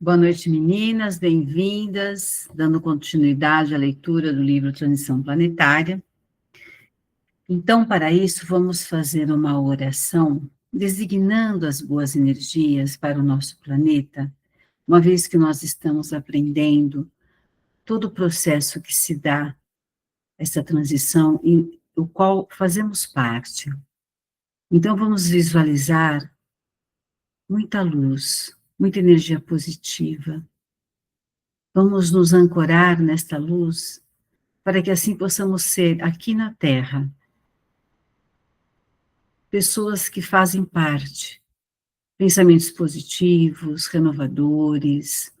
Boa noite, meninas, bem-vindas, dando continuidade à leitura do livro Transição Planetária. Então, para isso, vamos fazer uma oração designando as boas energias para o nosso planeta, uma vez que nós estamos aprendendo todo o processo que se dá, essa transição, em o qual fazemos parte. Então, vamos visualizar muita luz, muita energia positiva. Vamos nos ancorar nesta luz, para que assim possamos ser, aqui na Terra, pessoas que fazem parte, pensamentos positivos, renovadores,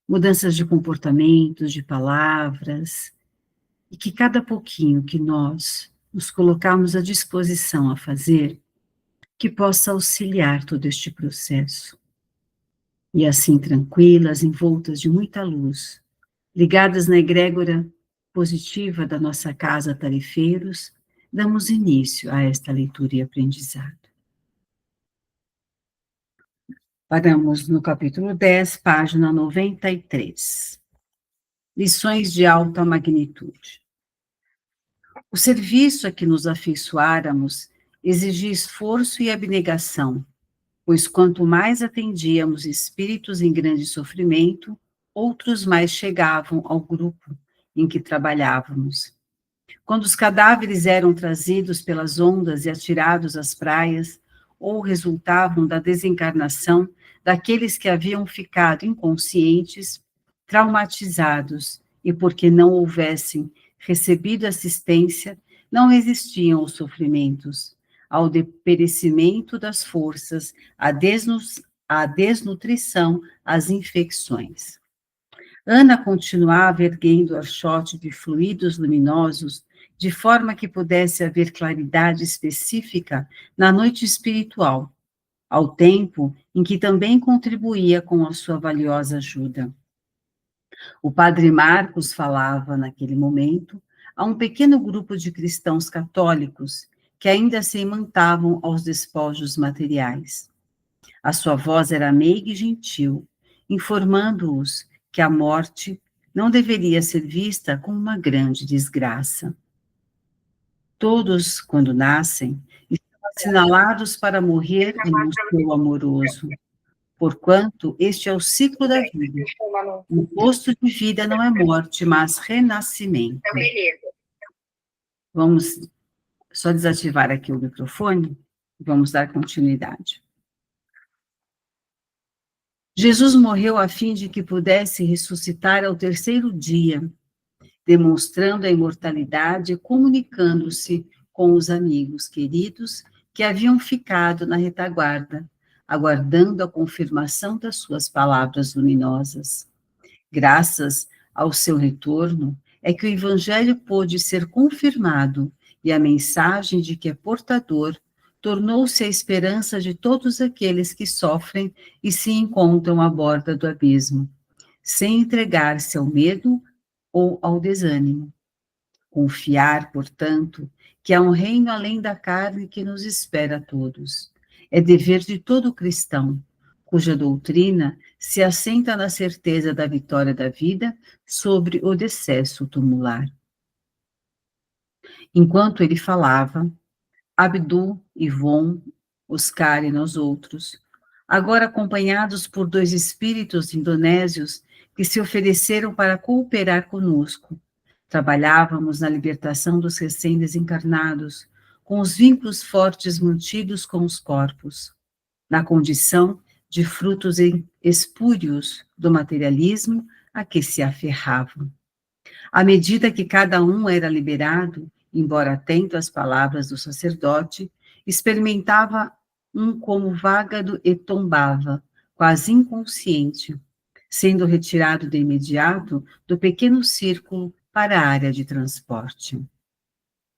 mudanças de comportamentos, de palavras, e que cada pouquinho que nós nos colocarmos à disposição a fazer, que possa auxiliar todo este processo. E assim, tranquilas, envoltas de muita luz, ligadas na egrégora positiva da nossa casa Tarefeiros, damos início a esta leitura e aprendizado. Paramos no capítulo 10, página 93. Lições de alta magnitude. O serviço a que nos afeiçoáramos exigia esforço e abnegação, pois quanto mais atendíamos espíritos em grande sofrimento, outros mais chegavam ao grupo em que trabalhávamos. Quando os cadáveres eram trazidos pelas ondas e atirados às praias, ou resultavam da desencarnação daqueles que haviam ficado inconscientes, traumatizados, e porque não houvessem recebido assistência, não resistiam aos sofrimentos, ao perecimento das forças, à desnutrição, às infecções. Ana continuava erguendo archote de fluidos luminosos, de forma que pudesse haver claridade específica na noite espiritual, ao tempo em que também contribuía com a sua valiosa ajuda. O padre Marcos falava, naquele momento, a um pequeno grupo de cristãos católicos que ainda se imantavam aos despojos materiais. A sua voz era meiga e gentil, informando-os que a morte não deveria ser vista como uma grande desgraça. Todos, quando nascem, estão assinalados para morrer em um seu amoroso, porquanto este é o ciclo da vida. O posto de vida não é morte, mas renascimento. Vamos só desativar aqui o microfone e vamos dar continuidade. Jesus morreu a fim de que pudesse ressuscitar ao terceiro dia, demonstrando a imortalidade e comunicando-se com os amigos queridos que haviam ficado na retaguarda, aguardando a confirmação das suas palavras luminosas. Graças ao seu retorno, é que o Evangelho pôde ser confirmado e a mensagem de que é portador tornou-se a esperança de todos aqueles que sofrem e se encontram à borda do abismo, sem entregar-se ao medo ou ao desânimo. Confiar, portanto, que há um reino além da carne que nos espera a todos. É dever de todo cristão, cuja doutrina se assenta na certeza da vitória da vida sobre o decesso tumular. Enquanto ele falava, Abdu, Ivon, Oscar e nós outros, agora acompanhados por dois espíritos indonésios que se ofereceram para cooperar conosco, trabalhávamos na libertação dos recém-desencarnados, com os vínculos fortes mantidos com os corpos, na condição de frutos espúrios do materialismo a que se aferravam. À medida que cada um era liberado, embora atento às palavras do sacerdote, experimentava um como vágado e tombava, quase inconsciente, sendo retirado de imediato do pequeno círculo para a área de transporte.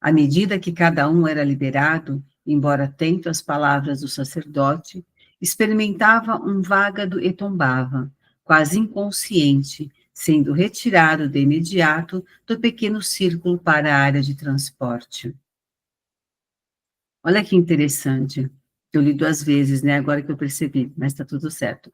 À medida que cada um era liberado, embora atento às palavras do sacerdote, experimentava um vágado e tombava, quase inconsciente, sendo retirado de imediato do pequeno círculo para a área de transporte. Olha que interessante. Eu li 2 vezes, né? Agora que eu percebi, mas está tudo certo.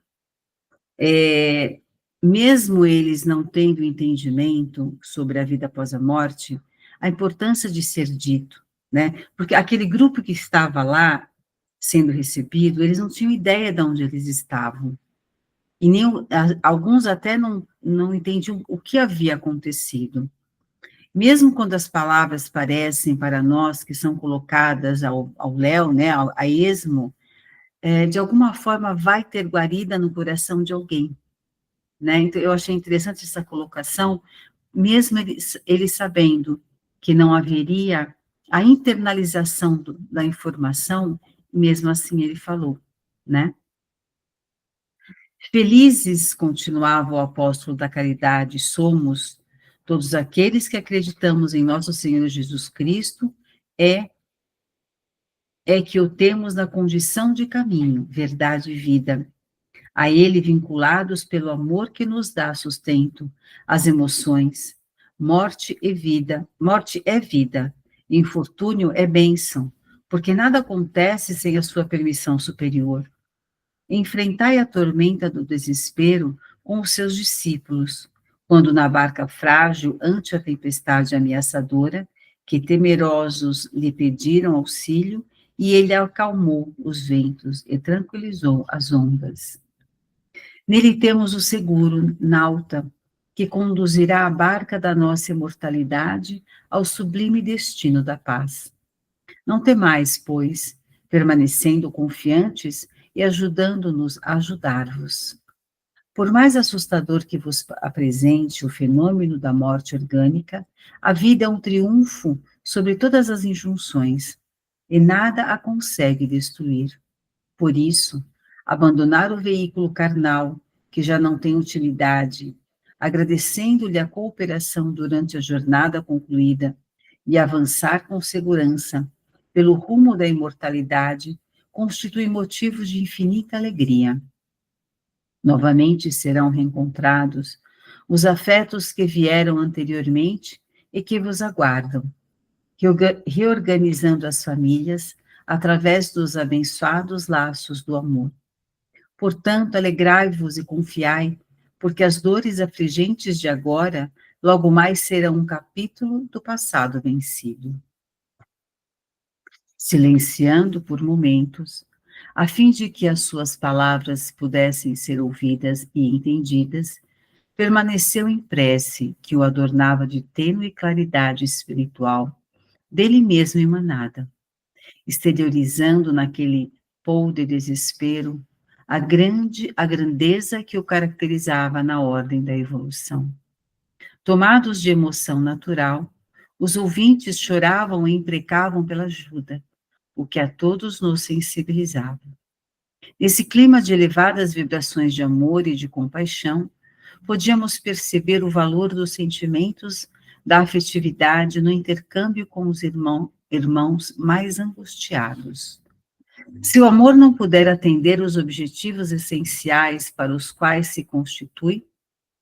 É, mesmo eles não tendo entendimento sobre a vida após a morte, a importância de ser dito, né? Porque aquele grupo que estava lá sendo recebido, eles não tinham ideia de onde eles estavam. E nem, alguns até não entendiam o que havia acontecido. Mesmo quando as palavras parecem para nós que são colocadas ao léu, né, a esmo, de alguma forma vai ter guarida no coração de alguém, né? Então, eu achei interessante essa colocação, mesmo ele sabendo que não haveria a internalização da informação, mesmo assim ele falou, né? Felizes, continuava o apóstolo da caridade, somos todos aqueles que acreditamos em nosso Senhor Jesus Cristo, é, é que o temos na condição de caminho, verdade e vida, a ele vinculados pelo amor que nos dá sustento, as emoções. Morte é vida, infortúnio é bênção, porque nada acontece sem a sua permissão superior. Enfrentai a tormenta do desespero com os seus discípulos, quando na barca frágil ante a tempestade ameaçadora, que temerosos lhe pediram auxílio, e ele acalmou os ventos e tranquilizou as ondas. Nele temos o seguro, nauta, que conduzirá a barca da nossa imortalidade ao sublime destino da paz. Não temais, pois, permanecendo confiantes e ajudando-nos a ajudar-vos. Por mais assustador que vos apresente o fenômeno da morte orgânica, a vida é um triunfo sobre todas as injunções, e nada a consegue destruir. Por isso, abandonar o veículo carnal, que já não tem utilidade, agradecendo-lhe a cooperação durante a jornada concluída, e avançar com segurança pelo rumo da imortalidade, constitui motivo de infinita alegria. Novamente serão reencontrados os afetos que vieram anteriormente e que vos aguardam, reorganizando as famílias através dos abençoados laços do amor. Portanto, alegrai-vos e confiai, porque as dores afligentes de agora logo mais serão um capítulo do passado vencido. Silenciando por momentos, a fim de que as suas palavras pudessem ser ouvidas e entendidas, permaneceu em prece que o adornava de tênue claridade espiritual, dele mesmo emanada, exteriorizando naquele pou de desespero a grandeza que o caracterizava na ordem da evolução. Tomados de emoção natural, os ouvintes choravam e imprecavam pela ajuda, o que a todos nos sensibilizava. Nesse clima de elevadas vibrações de amor e de compaixão, podíamos perceber o valor dos sentimentos da afetividade no intercâmbio com os irmãos mais angustiados. Se o amor não puder atender os objetivos essenciais para os quais se constitui,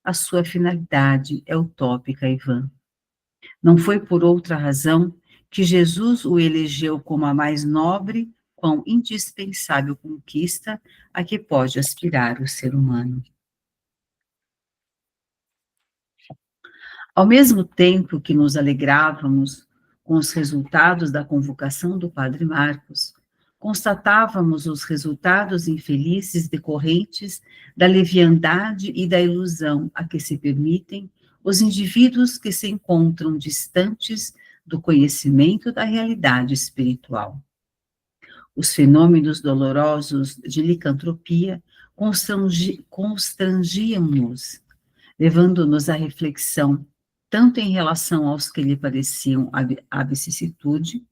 a sua finalidade é utópica e vã. Não foi por outra razão que Jesus o elegeu como a mais nobre, quão indispensável conquista a que pode aspirar o ser humano. Ao mesmo tempo que nos alegrávamos com os resultados da convocação do Padre Marcos, constatávamos os resultados infelizes decorrentes da leviandade e da ilusão a que se permitem os indivíduos que se encontram distantes do conhecimento da realidade espiritual. Os fenômenos dolorosos de licantropia constrangiam-nos, levando-nos à reflexão, tanto em relação aos que lhe pareciam a vicissitude,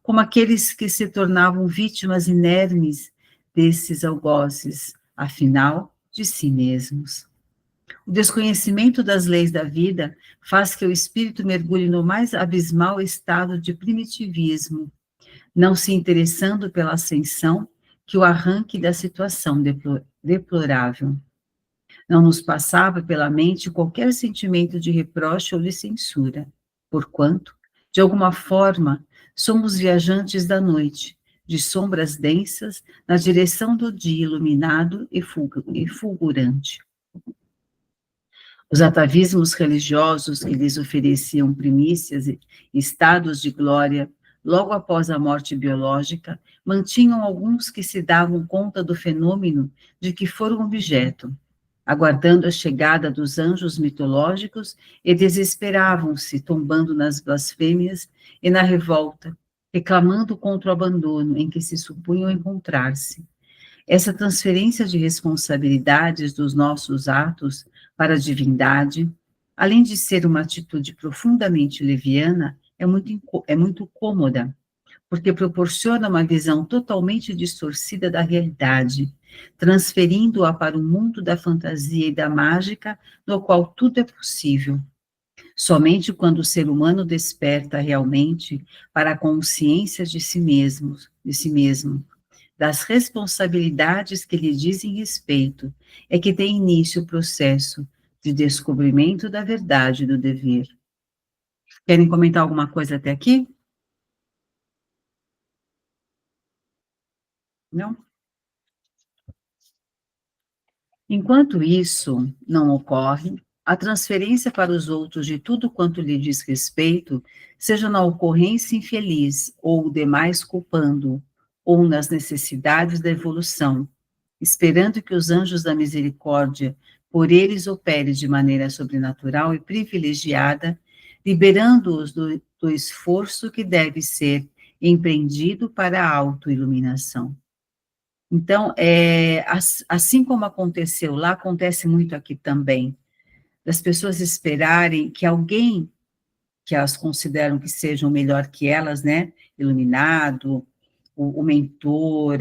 como aqueles que se tornavam vítimas inermes desses algozes, afinal, de si mesmos. O desconhecimento das leis da vida faz que o espírito mergulhe no mais abismal estado de primitivismo, não se interessando pela ascensão que o arranque da situação deplorável. Não nos passava pela mente qualquer sentimento de reproche ou de censura, porquanto, de alguma forma, somos viajantes da noite, de sombras densas, na direção do dia iluminado e fulgurante. Os atavismos religiosos que lhes ofereciam primícias e estados de glória logo após a morte biológica mantinham alguns que se davam conta do fenômeno de que foram objeto, aguardando a chegada dos anjos mitológicos e desesperavam-se, tombando nas blasfêmias e na revolta, reclamando contra o abandono em que se supunham encontrar-se. Essa transferência de responsabilidades dos nossos atos para a divindade, além de ser uma atitude profundamente leviana, é muito cômoda, porque proporciona uma visão totalmente distorcida da realidade, transferindo-a para o mundo da fantasia e da mágica, no qual tudo é possível. Somente quando o ser humano desperta realmente para a consciência de si mesmo, das responsabilidades que lhe dizem respeito, é que tem início o processo de descobrimento da verdade e do dever. Querem comentar alguma coisa até aqui? Não? Enquanto isso não ocorre, a transferência para os outros de tudo quanto lhe diz respeito, seja na ocorrência infeliz ou o demais culpando, ou nas necessidades da evolução, esperando que os anjos da misericórdia por eles opere de maneira sobrenatural e privilegiada, liberando-os do esforço que deve ser empreendido para a autoiluminação. Então, assim como aconteceu lá, acontece muito aqui também, das pessoas esperarem que alguém que elas consideram que sejam melhor que elas, né, iluminado, o mentor,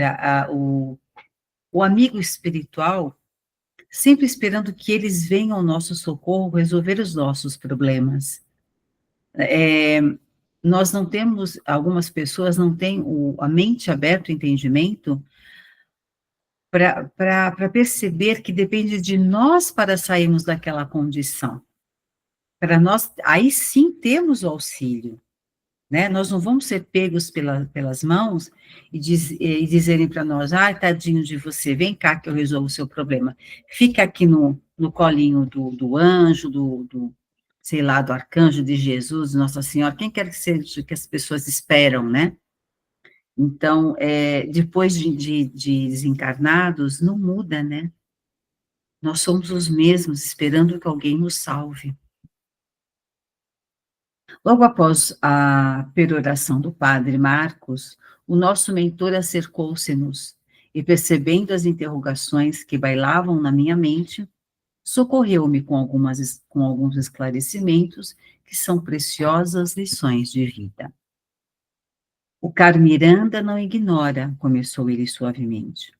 o amigo espiritual, sempre esperando que eles venham ao nosso socorro resolver os nossos problemas. Nós não temos, algumas pessoas não têm a mente aberta, o entendimento, para perceber que depende de nós para sairmos daquela condição. Para nós, aí sim temos o auxílio, né? Nós não vamos ser pegos pelas mãos e dizerem para nós, tadinho de você, vem cá que eu resolvo o seu problema. Fica aqui no colinho do anjo, sei lá, do arcanjo, de Jesus, Nossa Senhora, quem quer que seja que as pessoas esperam, né? Então, depois de desencarnados, não muda, né? Nós somos os mesmos, esperando que alguém nos salve. Logo após a peroração do padre Marcos, o nosso mentor acercou-se-nos e, percebendo as interrogações que bailavam na minha mente, socorreu-me com alguns esclarecimentos que são preciosas lições de vida. O caro Miranda não ignora, começou ele suavemente,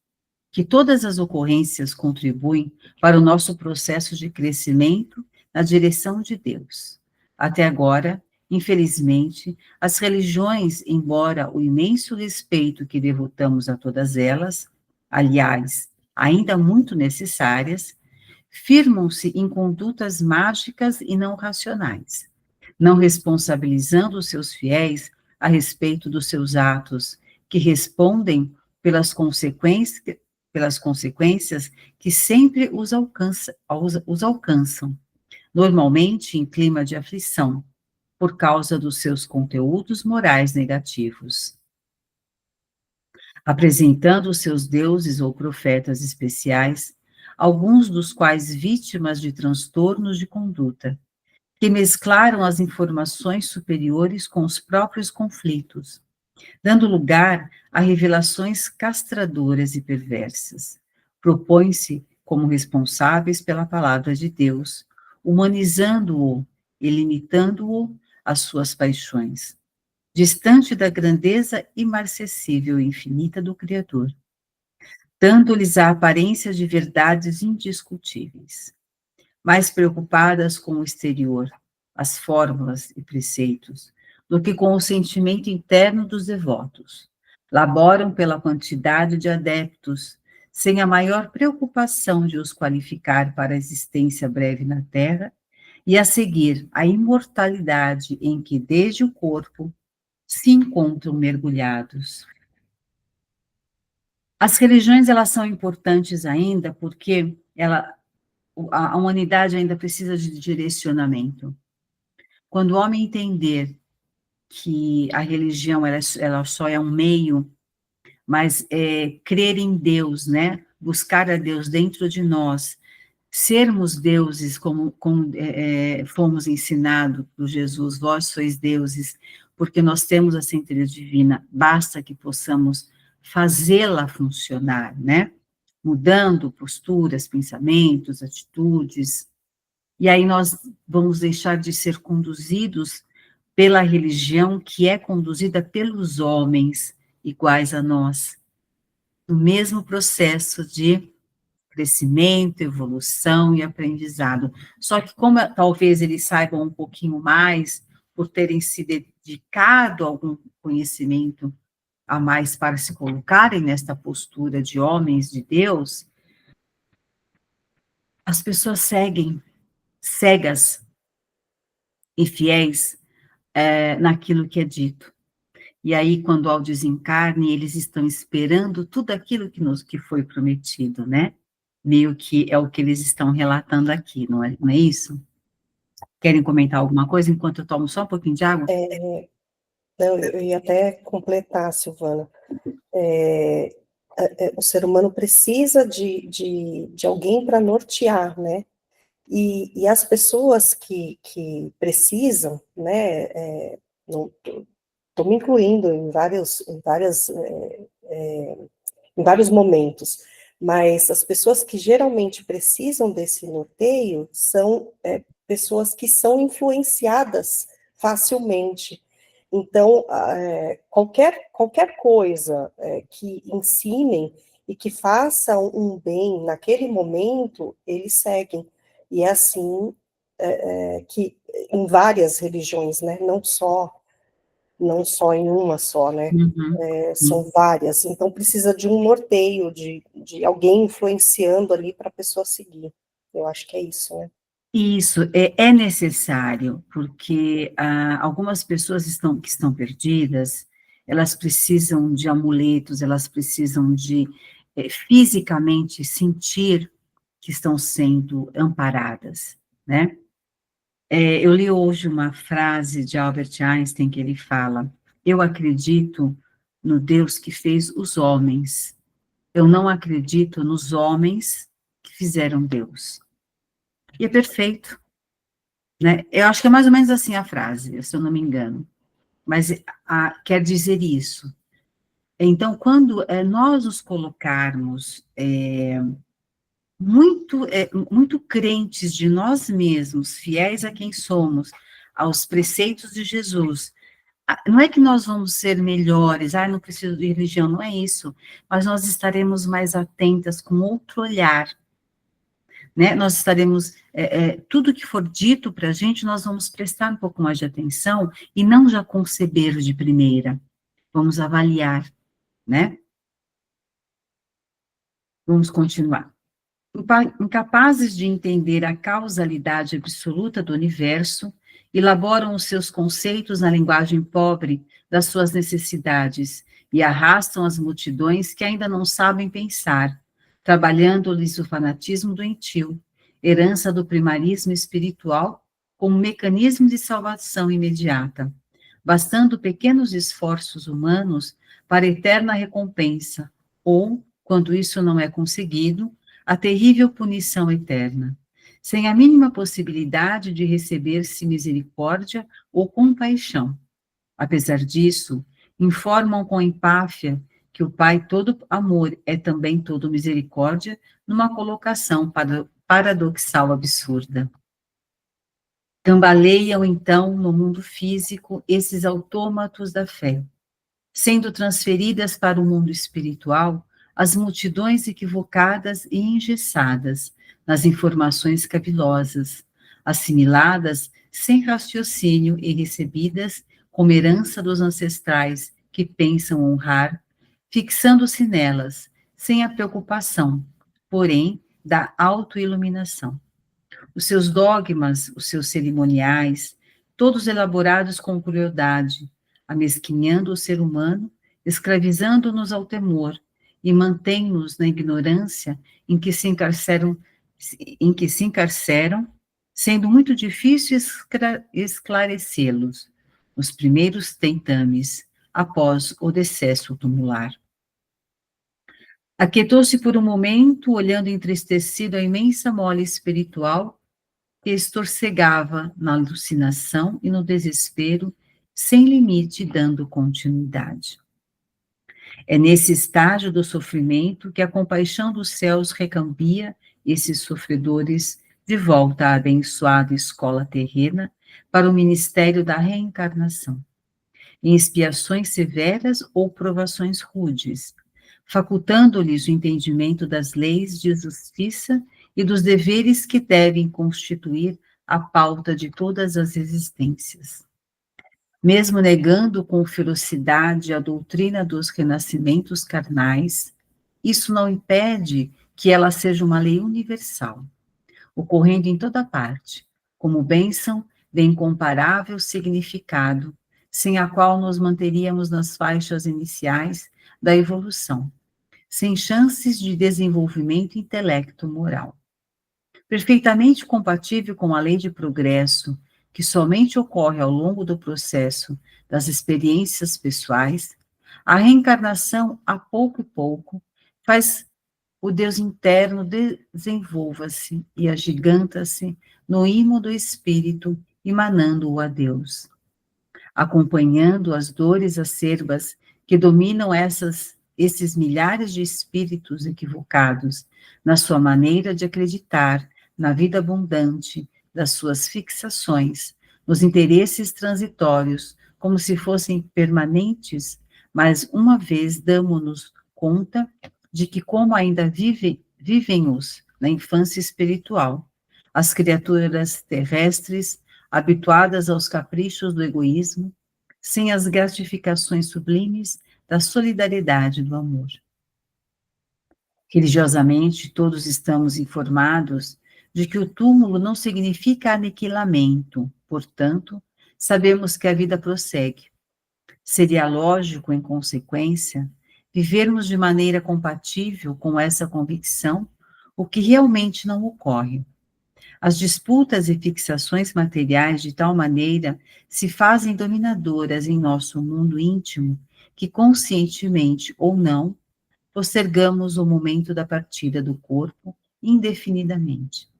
que todas as ocorrências contribuem para o nosso processo de crescimento na direção de Deus. Até agora, infelizmente, as religiões, embora o imenso respeito que devotamos a todas elas, aliás, ainda muito necessárias, firmam-se em condutas mágicas e não racionais, não responsabilizando os seus fiéis a respeito dos seus atos, que respondem pelas consequências que sempre os alcançam, normalmente em clima de aflição, por causa dos seus conteúdos morais negativos, apresentando os seus deuses ou profetas especiais, alguns dos quais vítimas de transtornos de conduta, que mesclaram as informações superiores com os próprios conflitos, dando lugar a revelações castradoras e perversas. Propõem-se como responsáveis pela palavra de Deus, humanizando-o e limitando-o às suas paixões, distante da grandeza imarcessível e infinita do Criador, dando-lhes a aparência de verdades indiscutíveis, mais preocupadas com o exterior, as fórmulas e preceitos, do que com o sentimento interno dos devotos. Laboram pela quantidade de adeptos, sem a maior preocupação de os qualificar para a existência breve na Terra e a seguir a imortalidade em que, desde o corpo, se encontram mergulhados. As religiões, elas são importantes ainda porque a humanidade ainda precisa de direcionamento. Quando o homem entender que a religião ela só é um meio, mas crer em Deus, né? Buscar a Deus dentro de nós, sermos deuses como fomos ensinados por Jesus, vós sois deuses, porque nós temos a centelha divina, basta que possamos fazê-la funcionar, né? Mudando posturas, pensamentos, atitudes, e aí nós vamos deixar de ser conduzidos pela religião que é conduzida pelos homens iguais a nós, no mesmo processo de crescimento, evolução e aprendizado. Só que como talvez eles saibam um pouquinho mais, por terem se dedicado a algum conhecimento a mais para se colocarem nesta postura de homens de Deus, as pessoas seguem, cegas e fiéis naquilo que é dito. E aí, quando ao desencarne, eles estão esperando tudo aquilo que foi prometido, né? Meio que é o que eles estão relatando aqui, não é isso? Querem comentar alguma coisa enquanto eu tomo só um pouquinho de água? Não, eu ia até completar, Silvana. O ser humano precisa de alguém para nortear, né? E as pessoas que precisam, né? Estou me incluindo em vários momentos, mas as pessoas que geralmente precisam desse norteio são pessoas que são influenciadas facilmente. Então, qualquer coisa que ensinem e que façam um bem naquele momento, eles seguem. E é assim que em várias religiões, né? Não só em uma só, né? Uhum. São várias. Então, precisa de um norteio, de alguém influenciando ali para a pessoa seguir. Eu acho que é isso, né? Isso é necessário, porque algumas pessoas que estão perdidas, elas precisam de amuletos, elas precisam de fisicamente sentir que estão sendo amparadas, né? Eu li hoje uma frase de Albert Einstein que ele fala: eu acredito no Deus que fez os homens, eu não acredito nos homens que fizeram Deus. E é perfeito, né? Eu acho que é mais ou menos assim a frase, se eu não me engano, mas quer dizer isso. Então, quando nós nos colocarmos muito crentes de nós mesmos, fiéis a quem somos, aos preceitos de Jesus, não é que nós vamos ser melhores, não preciso de religião, não é isso, mas nós estaremos mais atentas com outro olhar, né? Nós estaremos, tudo que for dito para a gente, nós vamos prestar um pouco mais de atenção e não já conceber de primeira, vamos avaliar, né? Vamos continuar. Incapazes de entender a causalidade absoluta do universo, elaboram os seus conceitos na linguagem pobre das suas necessidades e arrastam as multidões que ainda não sabem pensar, trabalhando-lhes o fanatismo doentio, herança do primarismo espiritual, como mecanismo de salvação imediata, bastando pequenos esforços humanos para eterna recompensa, ou, quando isso não é conseguido, a terrível punição eterna, sem a mínima possibilidade de receber-se misericórdia ou compaixão. Apesar disso, informam com empáfia que o Pai todo amor é também todo misericórdia, numa colocação paradoxal absurda. Cambaleiam, então, no mundo físico, esses autômatos da fé, sendo transferidas para o mundo espiritual as multidões equivocadas e engessadas nas informações cavilosas, assimiladas sem raciocínio e recebidas como herança dos ancestrais que pensam honrar, fixando-se nelas, sem a preocupação, porém, da autoiluminação. Os seus dogmas, os seus cerimoniais, todos elaborados com crueldade, amesquinhando o ser humano, escravizando-nos ao temor e mantém-nos na ignorância em que se encarceram em que se encarceram, sendo muito difícil esclarecê-los nos primeiros tentames, após o decesso tumular. Aquietou-se por um momento, olhando entristecido a imensa mole espiritual que estorcegava na alucinação e no desespero, sem limite, dando continuidade. É nesse estágio do sofrimento que a compaixão dos céus recambia esses sofredores de volta à abençoada escola terrena para o ministério da reencarnação, em expiações severas ou provações rudes, facultando-lhes o entendimento das leis de justiça e dos deveres que devem constituir a pauta de todas as existências. Mesmo negando com ferocidade a doutrina dos renascimentos carnais, isso não impede que ela seja uma lei universal, ocorrendo em toda parte, como bênção de incomparável significado, sem a qual nos manteríamos nas faixas iniciais da evolução, sem chances de desenvolvimento intelecto-moral. Perfeitamente compatível com a lei de progresso, que somente ocorre ao longo do processo das experiências pessoais, a reencarnação, a pouco e pouco, faz o Deus interno desenvolva-se e agiganta-se no imo do espírito, emanando-o a Deus, acompanhando as dores acerbas que dominam esses milhares de espíritos equivocados na sua maneira de acreditar na vida abundante das suas fixações, nos interesses transitórios, como se fossem permanentes, mas uma vez damos-nos conta de que, como ainda vivem-os na infância espiritual, as criaturas terrestres, habituadas aos caprichos do egoísmo, sem as gratificações sublimes da solidariedade e do amor. Religiosamente, todos estamos informados de que o túmulo não significa aniquilamento, portanto, sabemos que a vida prossegue. Seria lógico, em consequência, vivermos de maneira compatível com essa convicção, o que realmente não ocorre. As disputas e fixações materiais de tal maneira se fazem dominadoras em nosso mundo íntimo, que conscientemente ou não, postergamos o momento da partida do corpo indefinidamente.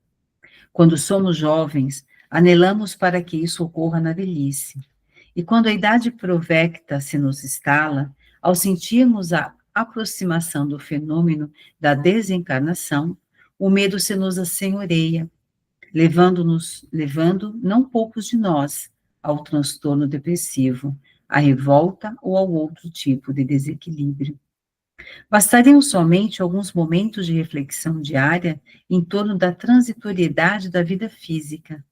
Quando somos jovens, anelamos para que isso ocorra na velhice. E quando a idade provecta se nos instala, ao sentirmos a aproximação do fenômeno da desencarnação, o medo se nos assenhoreia, levando não poucos de nós ao transtorno depressivo, à revolta ou ao outro tipo de desequilíbrio. Bastariam somente alguns momentos de reflexão diária em torno da transitoriedade da vida física,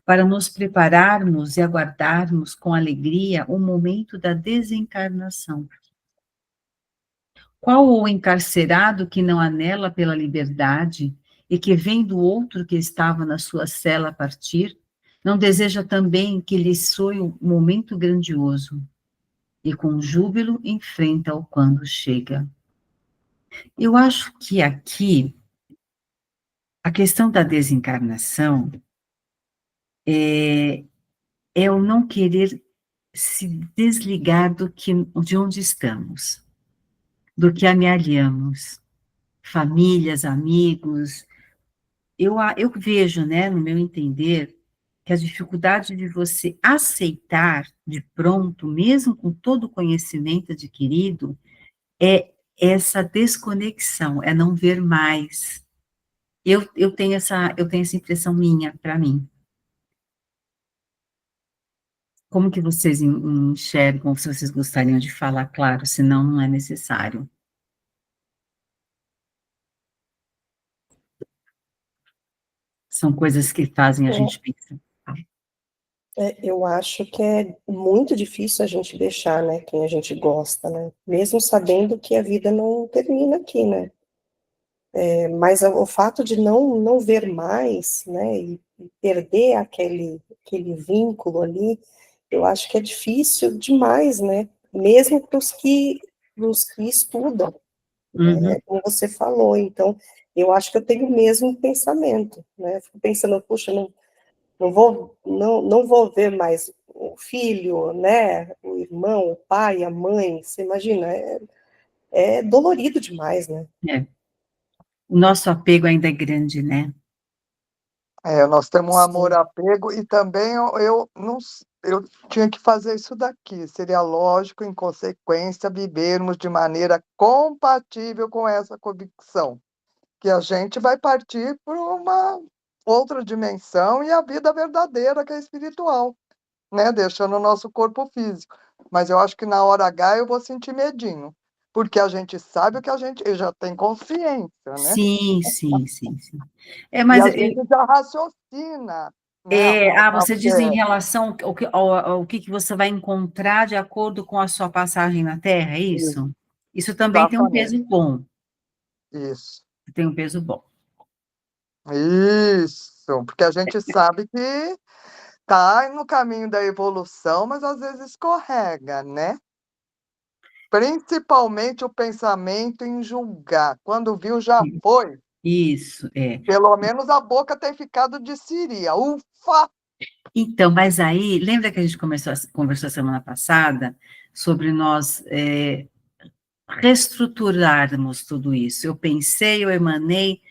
para nos prepararmos e aguardarmos com alegria o momento da desencarnação. Qual o encarcerado que não anela pela liberdade e que, vendo o outro que estava na sua cela partir, não deseja também que lhe soe um momento grandioso e com júbilo enfrenta-o quando chega? Eu acho que aqui a questão da desencarnação é o não querer se desligar de onde estamos, do que amealhamos, famílias, amigos. Eu vejo, né, no meu entender, que a dificuldade de você aceitar de pronto, mesmo com todo o conhecimento adquirido, é essa desconexão, é não ver mais. Eu tenho essa impressão minha, para mim. Como que vocês enxergam, se vocês gostariam de falar, claro, senão não é necessário. São coisas que fazem a gente pensar. Eu acho que é muito difícil a gente deixar, né, quem a gente gosta, né, mesmo sabendo que a vida não termina aqui, né, mas o fato de não ver mais, né, e perder aquele vínculo ali, eu acho que é difícil demais, né, mesmo para os que estudam, Uhum. como você falou, então, eu acho que eu tenho o mesmo pensamento, né? Fico pensando, puxa, não vou ver mais o filho, né? O irmão, o pai, a mãe. Você imagina, é dolorido demais, né? É. O nosso apego ainda é grande, né? Nós temos um Sim, amor-apego e também eu não eu tinha que fazer isso daqui, seria lógico, em consequência, vivermos de maneira compatível com essa convicção, que a gente vai partir por uma outra dimensão e a vida verdadeira, que é espiritual, né, deixando o nosso corpo físico. Mas eu acho que na hora H eu vou sentir medinho, porque a gente sabe o que a gente já tem consciência, né? Sim, sim, sim, sim. É, E mas a gente já raciocina, né? você diz em relação ao que você vai encontrar de acordo com a sua passagem na Terra, é isso? Isso também tem um Exatamente. peso bom. Isso. Tem um peso bom. Isso, porque a gente sabe que tá no caminho da evolução, mas às vezes escorrega, né? Principalmente o pensamento em julgar. Quando viu, já foi. Isso, é. Pelo menos a boca tem ficado de Siri. Ufa! Então, mas aí, lembra que a gente conversou semana passada sobre nós reestruturarmos tudo isso? Eu pensei, eu emanei,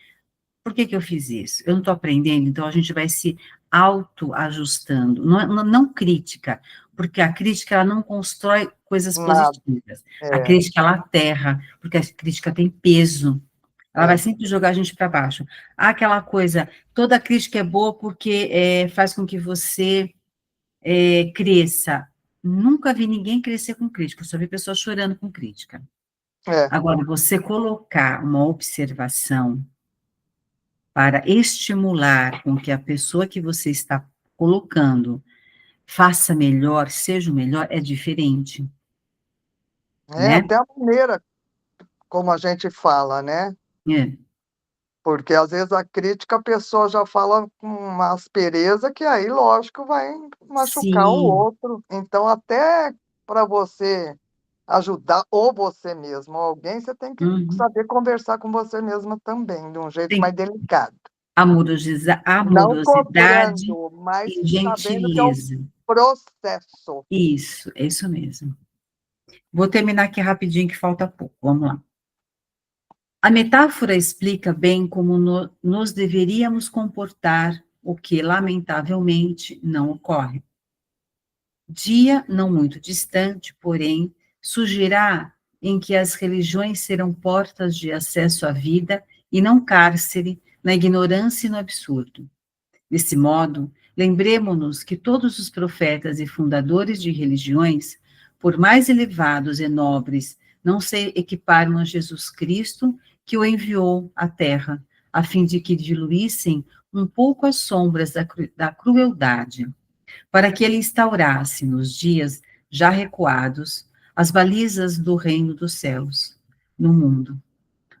por que eu fiz isso? Eu não estou aprendendo, então a gente vai se autoajustando. Não crítica, porque a crítica ela não constrói coisas Nada. positivas. A É, crítica ela aterra, porque a crítica tem peso. Ela vai é, sempre jogar a gente para baixo. Aquela coisa, toda crítica é boa porque faz com que você cresça. Nunca vi ninguém crescer com crítica, só vi pessoas chorando com crítica. é. Agora, você colocar uma observação para estimular com que a pessoa que você está colocando faça melhor, seja o melhor, é diferente, É né? até a maneira como a gente fala, né? É. Porque às vezes a crítica a pessoa já fala com uma aspereza que aí, lógico, vai machucar o Sim. outro. Então, até para você ajudar ou você mesmo ou alguém, você tem que Uhum. saber conversar com você mesma também, de um jeito Tem mais delicado. Não amorosidade cobrando, mas e sabendo que é um gentileza. processo. Isso, é isso mesmo. Vou terminar aqui rapidinho, que falta pouco. Vamos lá. A metáfora explica bem como nos deveríamos comportar, o que, lamentavelmente, não ocorre. Dia não muito distante, porém, surgirá em que as religiões serão portas de acesso à vida e não cárcere na ignorância e no absurdo. Desse modo, lembremo-nos que todos os profetas e fundadores de religiões, por mais elevados e nobres, não se equiparam a Jesus Cristo, que o enviou à Terra, a fim de que diluíssem um pouco as sombras da crueldade, para que ele instaurasse, nos dias já recuados, as balizas do reino dos céus no mundo.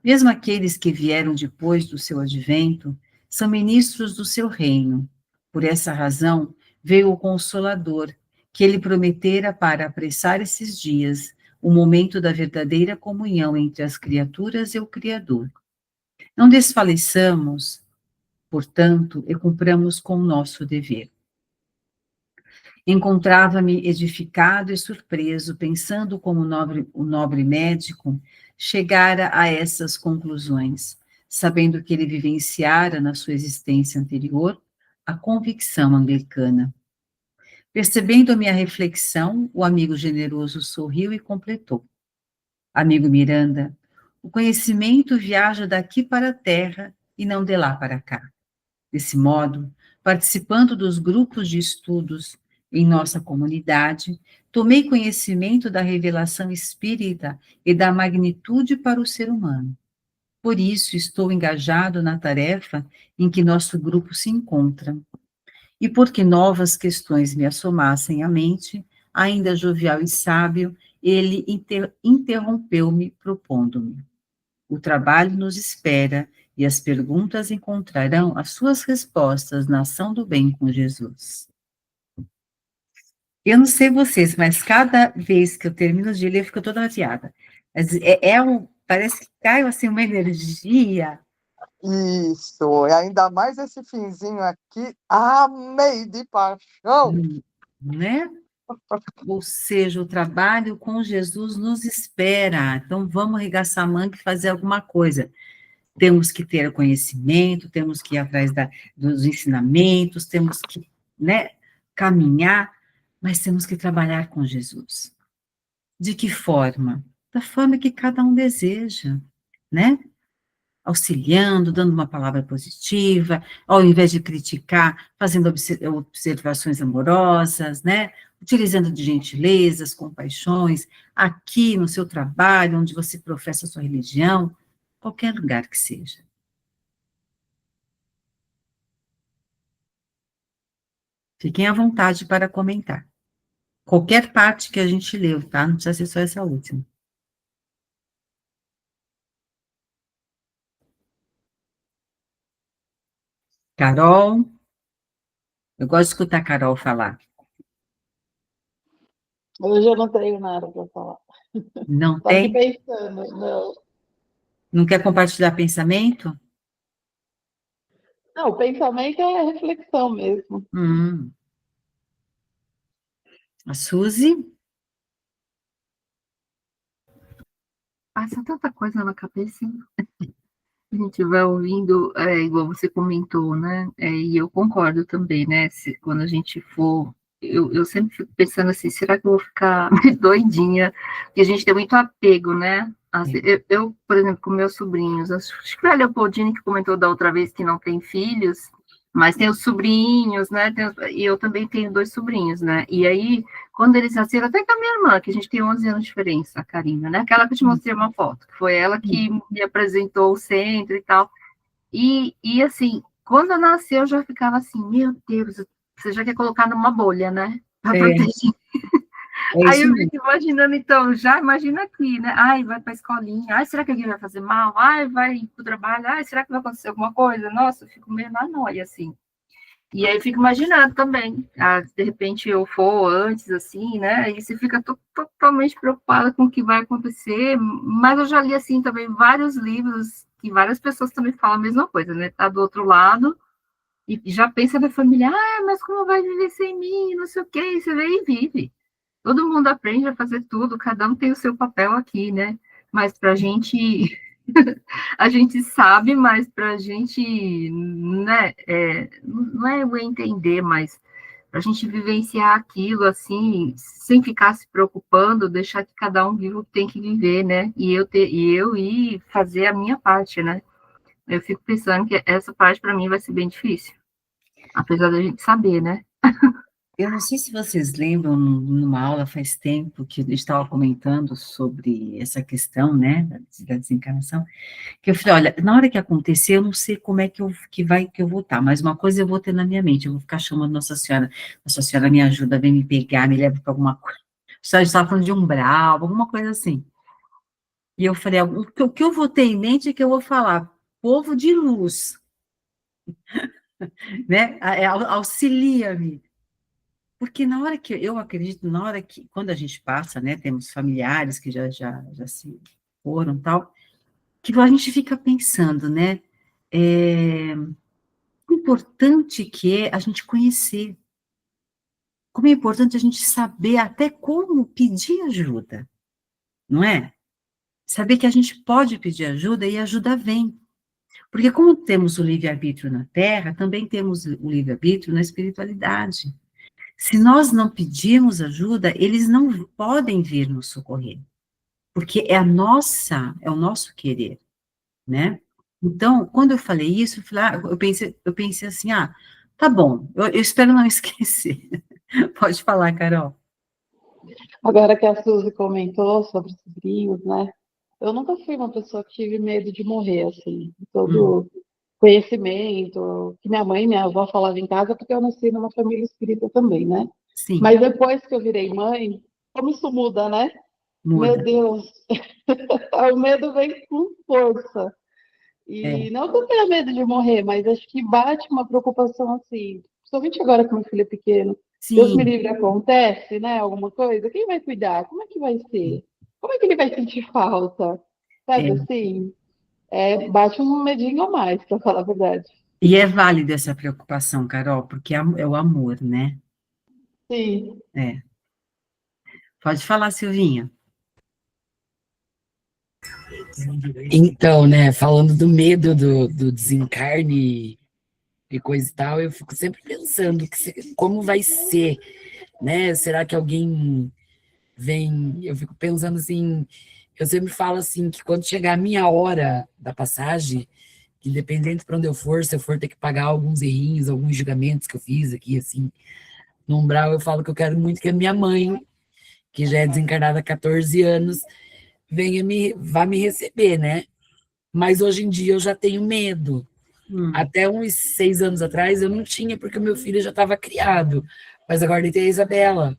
Mesmo aqueles que vieram depois do seu advento são ministros do seu reino. Por essa razão, veio o Consolador, que ele prometera para apressar esses dias, o momento da verdadeira comunhão entre as criaturas e o Criador. Não desfaleçamos, portanto, e cumpramos com o nosso dever. Encontrava-me edificado e surpreso, pensando como o nobre médico chegara a essas conclusões, sabendo que ele vivenciara na sua existência anterior a convicção anglicana. Percebendo a minha reflexão, o amigo generoso sorriu e completou. Amigo Miranda, o conhecimento viaja daqui para a terra e não de lá para cá. Desse modo, participando dos grupos de estudos em nossa comunidade, tomei conhecimento da revelação espírita e da magnitude para o ser humano. Por isso, estou engajado na tarefa em que nosso grupo se encontra. E porque novas questões me assomassem à mente, ainda jovial e sábio, ele interrompeu-me, propondo-me: o trabalho nos espera e as perguntas encontrarão as suas respostas na ação do bem com Jesus. Eu não sei vocês, mas cada vez que eu termino de ler, eu fico toda arrepiada. Mas parece que cai assim uma energia. Isso, e ainda mais esse finzinho aqui, amei de paixão. Né? Ou seja, o trabalho com Jesus nos espera. Então, vamos arregaçar a manga e fazer alguma coisa. Temos que ter o conhecimento, temos que ir atrás dos ensinamentos, temos que, né, caminhar, mas temos que trabalhar com Jesus. De que forma? Da forma que cada um deseja, né? Auxiliando, dando uma palavra positiva, ao invés de criticar, fazendo observações amorosas, né? Utilizando de gentilezas, compaixões, aqui no seu trabalho, onde você professa a sua religião, qualquer lugar que seja. Fiquem à vontade para comentar. Qualquer parte que a gente leu, tá? Não precisa ser só essa última. Carol, eu gosto de escutar a Carol falar. Hoje eu não tenho nada para falar. Não Estou aqui tem? pensando, não. Não quer compartilhar pensamento? Não, o pensamento é a reflexão mesmo. A Suzy? Passa tanta coisa na cabeça, hein? A gente vai ouvindo, igual você comentou, né? E eu concordo também, né? Quando a gente for. Eu sempre fico pensando assim, será que eu vou ficar doidinha? Porque a gente tem muito apego, né? Eu, por exemplo, com meus sobrinhos, acho que foi a Leopoldine que comentou da outra vez que não tem filhos, mas tem os sobrinhos, né? E eu também tenho 2 sobrinhos, né? E aí, quando eles nasceram, até com a minha irmã, que a gente tem 11 anos de diferença, a Karina, né? Aquela que eu te mostrei uma foto, que foi ela que me apresentou o centro e tal. E assim, quando nasceu, eu já ficava assim, meu Deus, você já quer colocar numa bolha, né? Pra proteger. Aí eu fico imaginando, então, já imagina aqui, né? Ai, vai pra escolinha. Ai, será que alguém vai fazer mal? Ai, vai pro trabalho. Ai, será que vai acontecer alguma coisa? Nossa, eu fico meio na noia, assim. E aí eu fico imaginando também, de repente eu for antes, assim, né? E você fica totalmente preocupada com o que vai acontecer. Mas eu já li, assim, também vários livros que várias pessoas também falam a mesma coisa, né? Tá do outro lado e já pensa na família, mas como vai viver sem mim? Não sei o quê. E você vê e vive. Todo mundo aprende a fazer tudo, cada um tem o seu papel aqui, né? Mas para a gente, a gente sabe, mas para a gente, né, não é o entender, mas para a gente vivenciar aquilo assim, sem ficar se preocupando, deixar que cada um viva o que tem que viver, né? E eu ir fazer a minha parte, né? Eu fico pensando que essa parte para mim vai ser bem difícil, apesar da gente saber, né? Eu não sei se vocês lembram, numa aula faz tempo, que a gente estava comentando sobre essa questão, né, da desencarnação, que eu falei, olha, na hora que acontecer, eu não sei como é que eu vou estar, mas uma coisa eu vou ter na minha mente, eu vou ficar chamando Nossa Senhora me ajuda, vem me pegar, me leva para alguma coisa. A gente estava falando de umbral, alguma coisa assim. E eu falei, o que eu vou ter em mente é que eu vou falar, povo de luz, né, auxilia-me. Porque na hora que, eu acredito, na hora que, quando a gente passa, né, temos familiares que já se foram, tal, que a gente fica pensando, né, o importante que é a gente conhecer, como é importante a gente saber até como pedir ajuda, não é? Saber que a gente pode pedir ajuda e a ajuda vem. Porque como temos o livre-arbítrio na Terra, também temos o livre-arbítrio na espiritualidade. Se nós não pedirmos ajuda, eles não podem vir nos socorrer, porque é o nosso querer, né? Então, quando eu falei isso, eu pensei assim, tá bom, eu espero não esquecer. Pode falar, Carol. Agora que a Suzy comentou sobre sobrinhos, né? Eu nunca fui uma pessoa que tive medo de morrer, assim, todo conhecimento que minha mãe e minha avó falavam em casa, porque eu nasci numa família espírita também, né? Sim, Mas depois que eu virei mãe, como isso muda, né? Meu muda. Deus, o medo vem com força. E não que eu tenha medo de morrer, mas acho que bate uma preocupação assim, principalmente agora que meu filho é pequeno. Deus me Sim, livre, acontece, né? Alguma coisa, quem vai cuidar? Como é que vai ser? Como é que ele vai sentir falta? Sabe é, assim? bate um medinho a mais, para falar a verdade. E é válida essa preocupação, Carol, porque é o amor, né? Sim. É. Pode falar, Silvinha. Então, né, falando do medo do desencarne e coisa e tal, eu fico sempre pensando como vai ser, né? Será que alguém vem? Eu fico pensando assim, eu sempre falo assim, que quando chegar a minha hora da passagem, que independente para onde eu for, se eu for ter que pagar alguns errinhos, alguns julgamentos que eu fiz aqui, assim, no umbral, eu falo que eu quero muito que a minha mãe, que já é desencarnada há 14 anos, vá me receber, né? Mas hoje em dia eu já tenho medo. Até uns 6 anos atrás eu não tinha, porque o meu filho já estava criado. Mas agora tem a Isabela,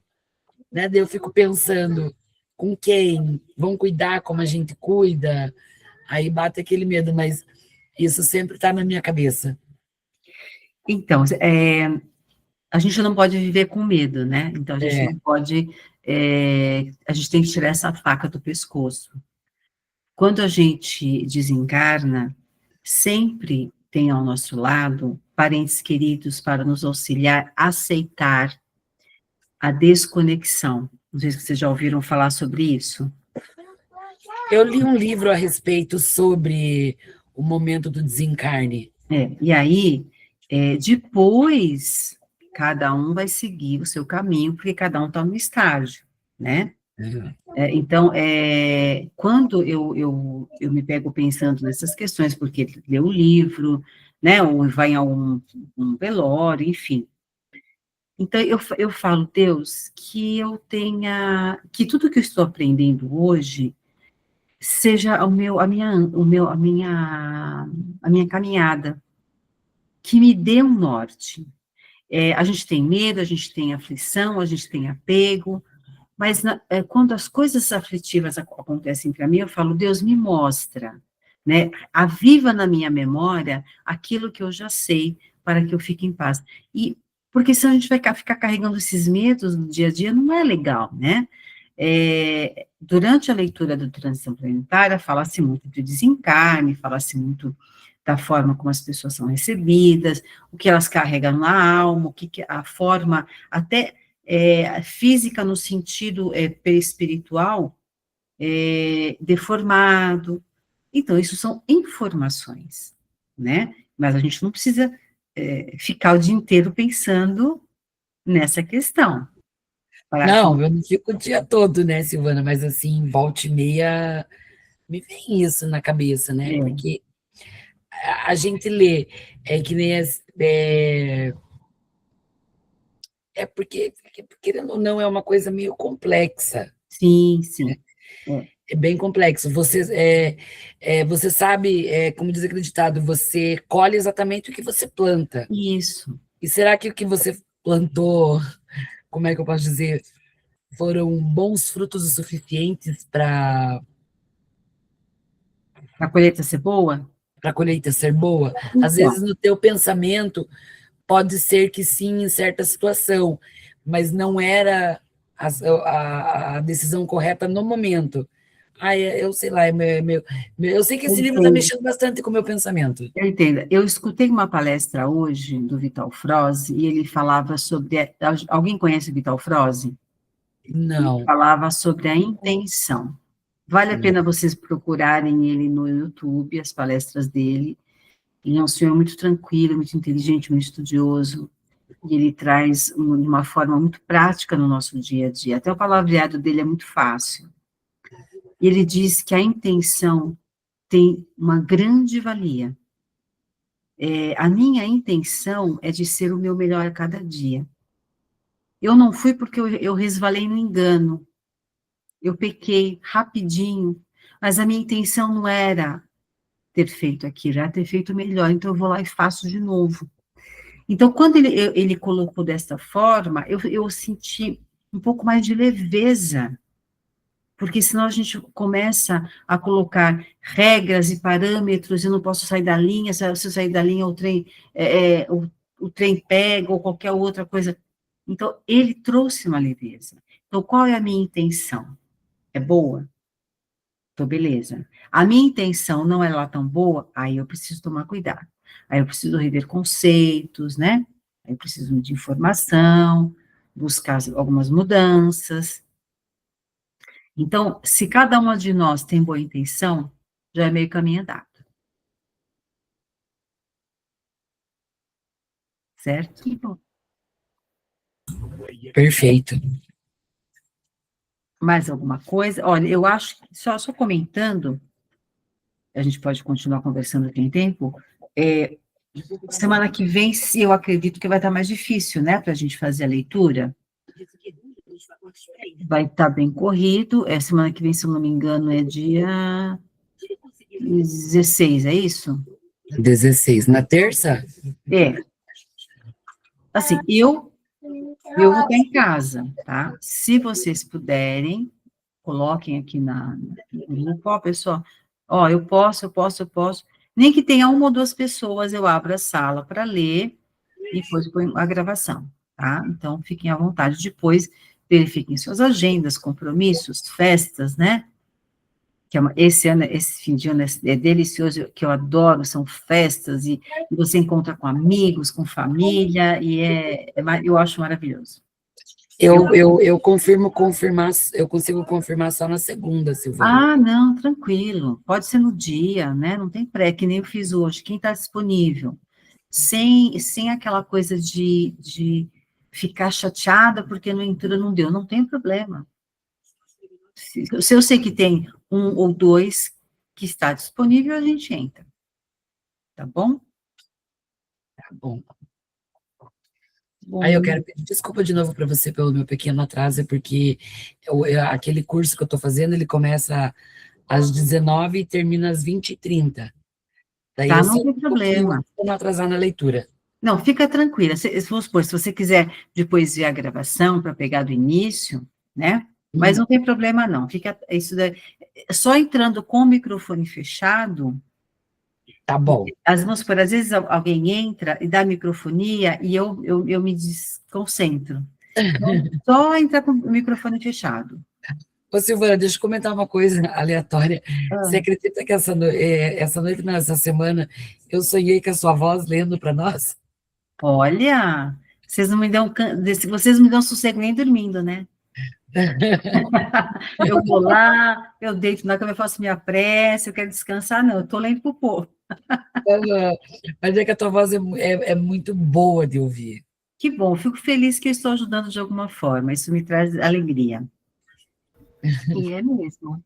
né? Daí eu fico pensando, com quem? Vão cuidar como a gente cuida? Aí bate aquele medo, mas isso sempre está na minha cabeça. Então, a gente não pode viver com medo, né? Então, a gente não pode, a gente tem que tirar essa faca do pescoço. Quando a gente desencarna, sempre tem ao nosso lado parentes queridos para nos auxiliar a aceitar a desconexão. Não sei se vocês já ouviram falar sobre isso. Eu li um livro a respeito sobre o momento do desencarne. E aí, depois, cada um vai seguir o seu caminho, porque cada um está no estágio, né? Então, quando eu me pego pensando nessas questões, porque lê o livro, né, ou vai a um velório, enfim. Então, eu falo, Deus, que tudo que eu estou aprendendo hoje seja a minha caminhada, que me dê um norte. A gente tem medo, a gente tem aflição, a gente tem apego, mas quando as coisas aflitivas acontecem para mim, eu falo, Deus, me mostra, né? Aviva na minha memória aquilo que eu já sei, para que eu fique em paz. E, porque senão a gente vai ficar carregando esses medos no dia a dia, não é legal, né? Durante a leitura do Transição Planetária, fala-se muito de desencarne, fala-se muito da forma como as pessoas são recebidas, o que elas carregam na alma, a forma, até física no sentido perispiritual, deformado. Então, isso são informações, né? Mas a gente não precisa ficar o dia inteiro pensando nessa questão. Não, eu não fico o dia todo, né, Silvana? Mas assim, volta e meia, me vem isso na cabeça, né? Porque a gente lê, que nem porque, querendo ou não, é uma coisa meio complexa. Sim, sim. É bem complexo. Você sabe, como diz aquele ditado, você colhe exatamente o que você planta. Isso. E será que o que você plantou, como é que eu posso dizer, foram bons frutos o suficientes para a colheita ser boa? Para a colheita ser boa? Então. Às vezes, no teu pensamento, pode ser que sim, em certa situação, mas não era a decisão correta no momento. Eu sei lá, eu sei que esse livro está mexendo bastante com o meu pensamento. Eu entendo. Eu escutei uma palestra hoje do Vital Froze e ele falava sobre. Alguém conhece o Vital Froze? Não. Ele falava sobre a intenção. Vale a pena vocês procurarem ele no YouTube, as palestras dele. Ele é um senhor muito tranquilo, muito inteligente, muito estudioso. E ele traz de uma forma muito prática no nosso dia a dia. Até o palavreado dele é muito fácil. E ele diz que a intenção tem uma grande valia. A minha intenção é de ser o meu melhor a cada dia. Eu não fui porque eu resvalei no engano. Eu pequei rapidinho, mas a minha intenção não era ter feito aquilo, era ter feito melhor, então eu vou lá e faço de novo. Então, quando ele colocou dessa forma, eu senti um pouco mais de leveza, porque senão a gente começa a colocar regras e parâmetros, eu não posso sair da linha, se eu sair da linha, o trem pega, ou qualquer outra coisa. Então, ele trouxe uma leveza. Então, qual é a minha intenção? É boa? Tô beleza. A minha intenção não é lá tão boa, aí eu preciso tomar cuidado. Aí eu preciso rever conceitos, né? Aí eu preciso de informação, buscar algumas mudanças. Então, se cada uma de nós tem boa intenção, já é meio caminho andado. Certo? Que bom. Perfeito. Mais alguma coisa? Olha, eu acho que, só comentando, a gente pode continuar conversando, tem tempo, semana que vem, eu acredito que vai estar mais difícil, né, para a gente fazer a leitura. Vai estar bem corrido, semana que vem, se eu não me engano, é dia 16, é isso? 16. Na terça? É. Assim, eu vou estar em casa, tá? Se vocês puderem, coloquem aqui no grupo, ó, pessoal, ó, eu posso. Nem que tenha uma ou duas pessoas, eu abro a sala para ler e depois ponho a gravação, tá? Então, fiquem à vontade. Depois, verifiquem suas agendas, compromissos, festas, né? Esse fim de ano é delicioso, que eu adoro, são festas, e você encontra com amigos, com família, e eu acho maravilhoso. Eu consigo confirmar só na segunda, Silvana. Ah, não, tranquilo, pode ser no dia, né, não tem que nem eu fiz hoje, quem está disponível, sem aquela coisa de ficar chateada porque não entrou, não deu, não tem problema. Se eu sei que tem um ou dois que está disponível, a gente entra. Tá bom? Tá bom. Bom, Aí eu quero pedir desculpa de novo para você pelo meu pequeno atraso, porque aquele curso que eu estou fazendo, ele começa às 19 e termina às 20h30. Daí tá, eu não só tem problema. para não atrasar na leitura. Não, fica tranquila. Vamos supor, se você quiser depois ver a gravação para pegar do início, né? Mas não tem problema, não. Fica isso daí, só entrando com o microfone fechado. Tá bom. Vamos supor, às vezes alguém entra e dá microfonia e eu me desconcentro. Então, só entrar com o microfone fechado. Ô, Silvana, deixa eu comentar uma coisa aleatória. Você acredita que essa noite, não, essa semana, eu sonhei com a sua voz lendo para nós? Olha, vocês não me dão sossego nem dormindo, né? Eu vou lá, eu deito na cama, eu faço minha prece, eu quero descansar, não, eu tô lendo pro povo. Mas é que a tua voz é muito boa de ouvir. Que bom, fico feliz que eu estou ajudando de alguma forma, isso me traz alegria. E é mesmo.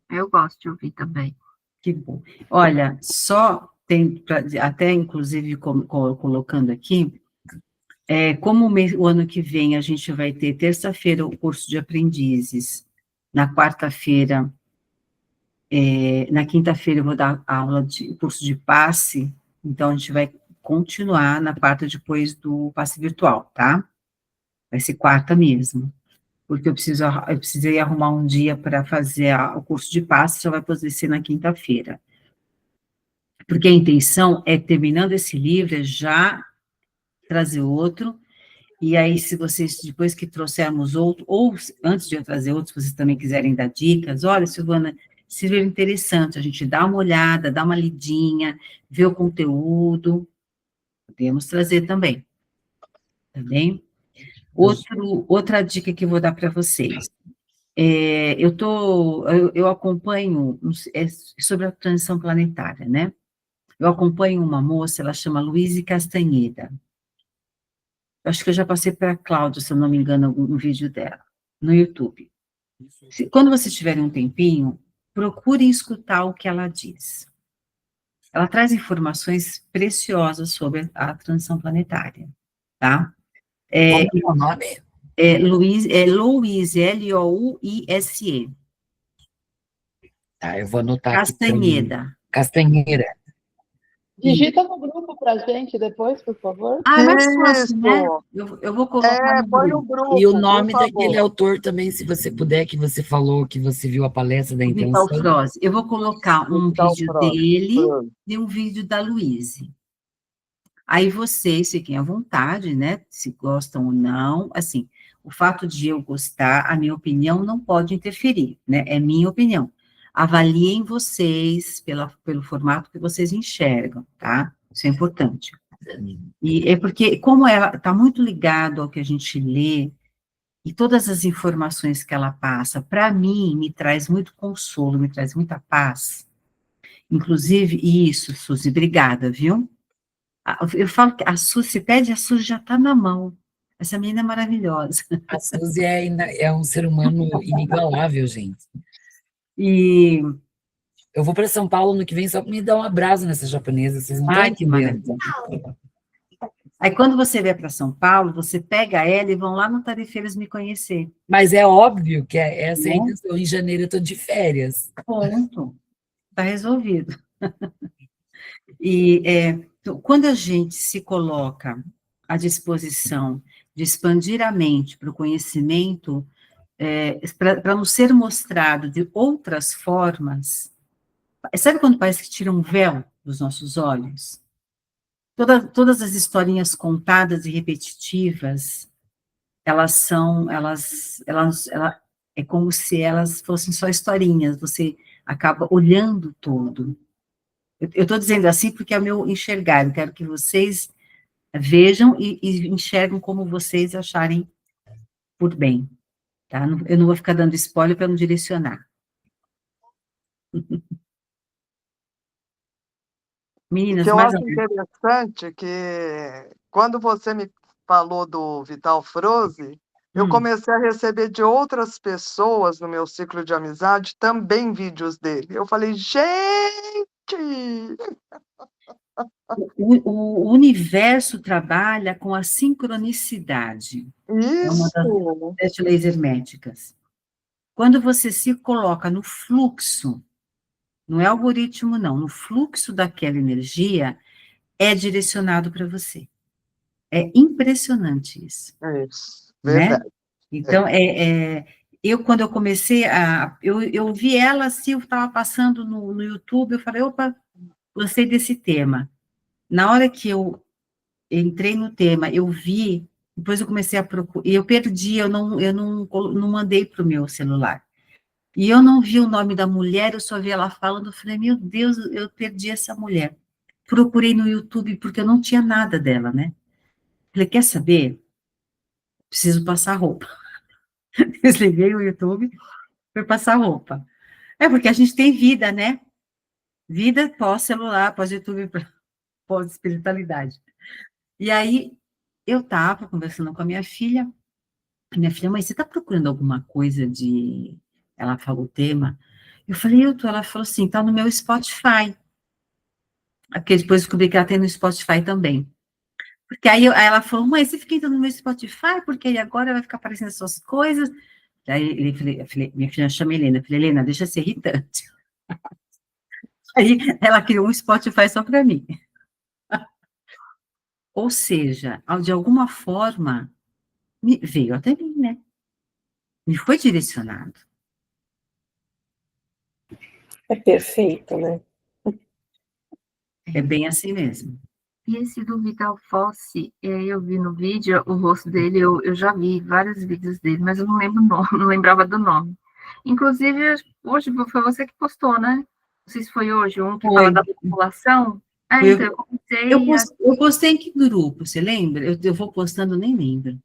Eu gosto de ouvir também. Que bom. Olha, só tem, até inclusive colocando aqui, como o ano que vem a gente vai ter terça-feira o curso de aprendizes, na quarta-feira, na quinta-feira eu vou dar aula de curso de passe, então a gente vai continuar na quarta depois do passe virtual, tá? Vai ser quarta mesmo, porque eu precisei arrumar um dia para fazer o curso de passe, só vai poder ser na quinta-feira. Porque a intenção é, terminando esse livro, já trazer outro, e aí, se vocês, depois que trouxermos outro, ou antes de eu trazer outro, se vocês também quiserem dar dicas, olha, Silvana, se vê interessante, a gente dá uma olhada, dá uma lidinha, vê o conteúdo, podemos trazer também, tá bem? Outra dica que eu vou dar para vocês, eu acompanho, sobre a transição planetária, né? Eu acompanho uma moça, ela chama Luíse Castanheda. Acho que eu já passei para a Cláudia, se eu não me engano, um vídeo dela, no YouTube. Quando vocês tiverem um tempinho, procurem escutar o que ela diz. Ela traz informações preciosas sobre a transição planetária, tá? Como é o nome? Louise, Louise. Tá, eu vou anotar Castanheda. aqui. Castanheira. Digita no grupo para a gente depois, por favor. Ah, é mais fácil, né? Eu vou colocar no Põe no grupo. grupo, E o nome por favor. daquele autor também, se você puder, que você falou, que você viu a palestra da intenção. Vital Froze. Eu vou colocar um Vital vídeo Froze. dele e um vídeo da Luíse. Aí vocês fiquem à vontade, né? Se gostam ou não. Assim, o fato de eu gostar, a minha opinião não pode interferir, né? É minha opinião. avaliem vocês pelo formato que vocês enxergam, tá? Isso é importante. E é porque, como ela está muito ligado ao que a gente lê, e todas as informações que ela passa, para mim, me traz muito consolo, me traz muita paz. Inclusive, isso, Suzy, obrigada, viu? Eu falo que a Suzy, se pede, a Suzy já está na mão. Essa menina é maravilhosa. A Suzy é um ser humano inigualável, gente. E, Eu vou para São Paulo no que vem só para me dar um abraço nessa japonesa, vocês não ai, estão que entendendo. maravilha. Aí, quando você vier para São Paulo, você pega ela e vão lá no Tarefeiras me conhecer. Mas é óbvio que essa é a Né? intenção. Em janeiro eu estou de férias. Ponto. Está resolvido. E então, quando a gente se coloca à disposição de expandir a mente para o conhecimento, para nos ser mostrado de outras formas, sabe quando parece que tira um véu dos nossos olhos? Todas as historinhas contadas e repetitivas, é como se elas fossem só historinhas, você acaba olhando todo. Eu estou dizendo assim porque é o meu enxergar, eu quero que vocês vejam e enxergam como vocês acharem por bem, tá? Eu não vou ficar dando spoiler para não direcionar. O Meninas, que eu mais acho interessante que quando você me falou do Vital Froze, eu comecei a receber de outras pessoas no meu ciclo de amizade também vídeos dele. Eu falei, gente! o universo trabalha com a sincronicidade. É uma das Isso! 7 leis herméticas. Quando você se coloca no fluxo, não é algoritmo, não, no fluxo daquela energia, é direcionado para você. É impressionante isso, Isso, né? verdade. Então, quando eu comecei eu vi ela assim, eu estava passando no YouTube, eu falei, opa, gostei desse tema. Na hora que eu entrei no tema, eu vi, depois eu comecei a procurar, e eu perdi, eu não mandei para o meu celular. E eu não vi o nome da mulher, eu só vi ela falando, eu falei, meu Deus, eu perdi essa mulher. Procurei no YouTube, porque eu não tinha nada dela, né? Falei, quer saber? Preciso passar roupa. Desliguei o YouTube, fui passar roupa. É porque a gente tem vida, né? Vida pós-celular, pós-YouTube, pós-espiritualidade. E aí, eu estava conversando com a minha filha, mãe, você está procurando alguma coisa de... Ela falou o tema. Eu falei, ela falou assim, está no meu Spotify. Porque depois descobri que ela tem no Spotify também. Porque aí ela falou, mãe, você fica entrando no meu Spotify, porque aí agora vai ficar aparecendo essas coisas. Aí minha filha chama Helena, eu falei, Helena, deixa ser irritante. Aí ela criou um Spotify só para mim. Ou seja, de alguma forma, veio até mim, né? Me foi direcionado. É perfeito, né? É bem assim mesmo. E esse do Vital Fosse, eu vi no vídeo, o rosto dele, eu já vi vários vídeos dele, mas eu não lembro o nome, não lembrava do nome. Inclusive, hoje foi você que postou, né? Não sei se foi hoje, um que fala da população. Então, eu comecei... Eu postei em que grupo, você lembra? Eu vou postando, nem lembro.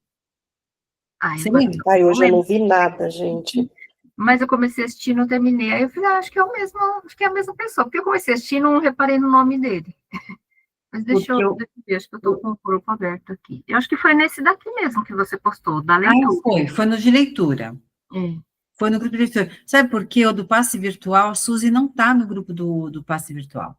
Você lembra? Ai, hoje eu não vi nada, gente. Mas eu comecei a assistir, não terminei. Aí eu falei, acho que é o mesmo, acho que é a mesma pessoa. Porque eu comecei a assistir e não reparei no nome dele. Mas deixa eu ver, acho que eu estou com o grupo aberto aqui. Eu acho que foi nesse daqui mesmo que você postou, da leitura. Foi no de leitura. Foi no grupo de leitura. Sabe por quê? O do passe virtual, a Suzy não está no grupo do passe virtual.